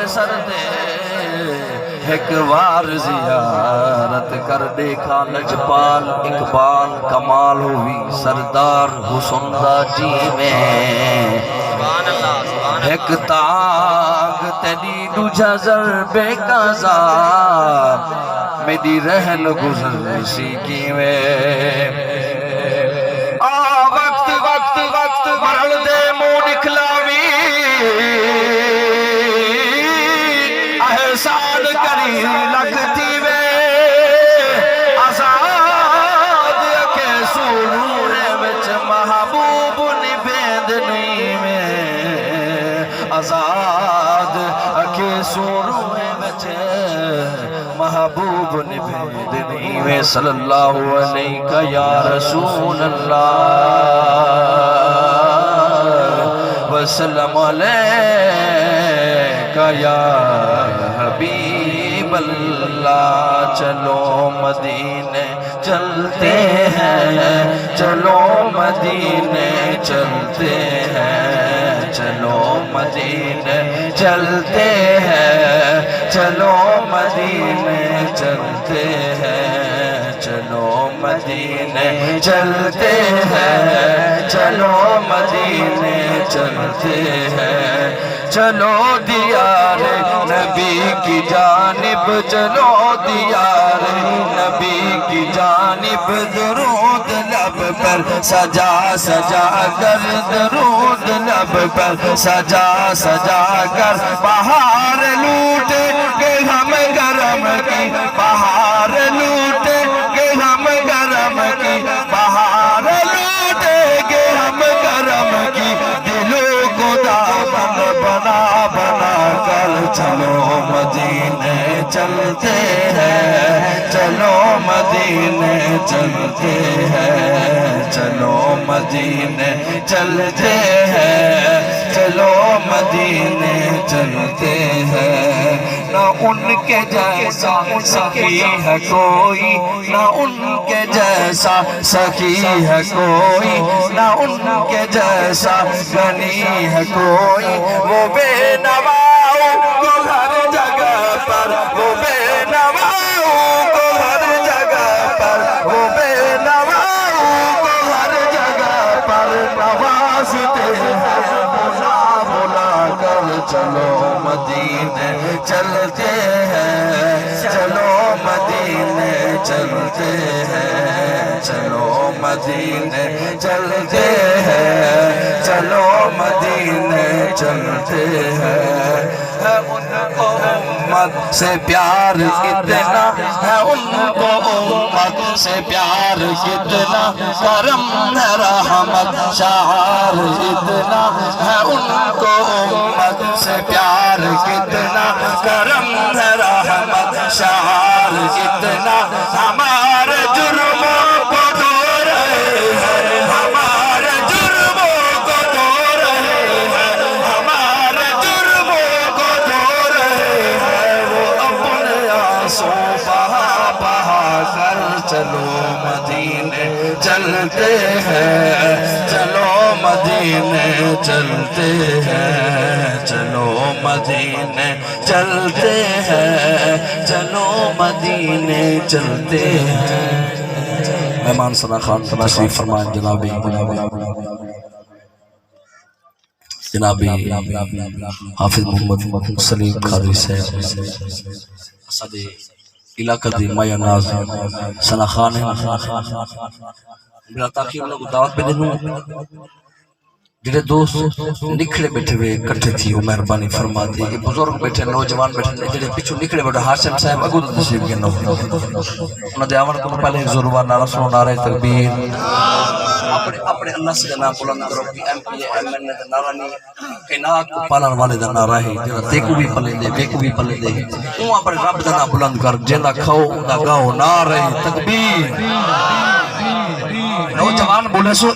سردے ایک بار زیارت کر دیکھا لجپال اقبال کمال ہوئی سردار حسن دا جی میں ایک تاگ تیری دوجہ ضربے قضا میری رہل گزر سی کی میں وقت وقت وقت مرل دے مو نکلاوی احسان کری لگتی وے آزاد کے سرونے وچ محبوب نبیدنی میں آزاد کے سرونے وچ محبوب نبیدنی میں صلی اللہ علیہ یا رسول اللہ وسلم علیہ یا حبیب اللہ چلو مدینے چلتے ہیں چلو مدینے چلتے ہیں چلو مدینے چلتے ہیں چلو مدینے چلتے ہیں چلو مدینے چلتے ہیں چلو مدینے چلتے ہیں چلو دیار نبی کی جانب چلو دیار نبی کی جانب درود لب پر سجا سجا کر درود لب پر سجا سجا کر بہار لوٹے کہ ہم گرم کی بہار لوٹے کہ ہم گرم کی بہار لوٹے کہ ہم گرم کی دلوں کو دامن بنا بنا کر چلو مدینے چلتے ہیں چلو مدینے چلتے ہیں چلو مدینے چلتے ہیں چلو مدینے چلتے ہیں نہ ان کے جیسا سخی ہے کوئی نہ ان کے جیسا سخی ہے کوئی نہ ان کے جیسا غنی ہے کوئی وہ بے نواؤں کو ہر جگہ پر وہ بے نواؤں کو ہر جگہ پر وہ بے نواؤں کو ہر جگہ پر نوازتے ہیں بلا بلا کر چلو مدینے چلتے ہیں چلو مدینے چلتے ہیں چلو مدینے چلتے ہیں چلو مدینے چلتے ہیں ان کو امت سے پیار کتنا ہے ان کو امت سے پیار کتنا کرم ہے رحمت شعار اتنا ہے ان کو امت سے پیار کتنا کرم ہے رحمت شعار اتنا ہمارے جرموں کو دھو رہے ہیں ہمارے جرموں کو دھو رہے ہیں ہمارے جرموں کو دھو رہے ہیں وہ اپنے آنسو بہا بہا کر چلو مدینے چلتے ہیں چلو مدینے چلتے ہیں چلو مدینے چلتے ہیں چلو مدینے چلتے ہیں مہمان ثنا خان تشریف فرمائیں جنابی حافظ محمد سلیم قادری صاحب اسدی علاقہ دی مایا ناز ثنا خان میرا تاکہ ان لوگ دعوت پہ دینوں جڑے دوست نکھڑے بیٹھے ہوئے کٹھے تھی وہ مہربانی فرما دی یہ بزرگ بیٹھے نوجوان بیٹھے جڑے پیچھو نکھڑے بیٹھے ہاشم صاحب اگو تو تشریف کے نو انہوں نے آمن کو پہلے ایک ضرور نعرہ سنو نعرہ تکبیر اپنے اللہ سے جناب بلند کرو کہ ایم پی ایم این اے نعرہ نہیں کائنات کو پالن والے دا نعرہ ہے جڑا دیکھو بھی پلے دے بیکو بھی پلے دے وہ اپنے رب دا نام بلند کر جنہ کھاؤ دا گاؤ نعرہ تکبیر نوجوان بولے سو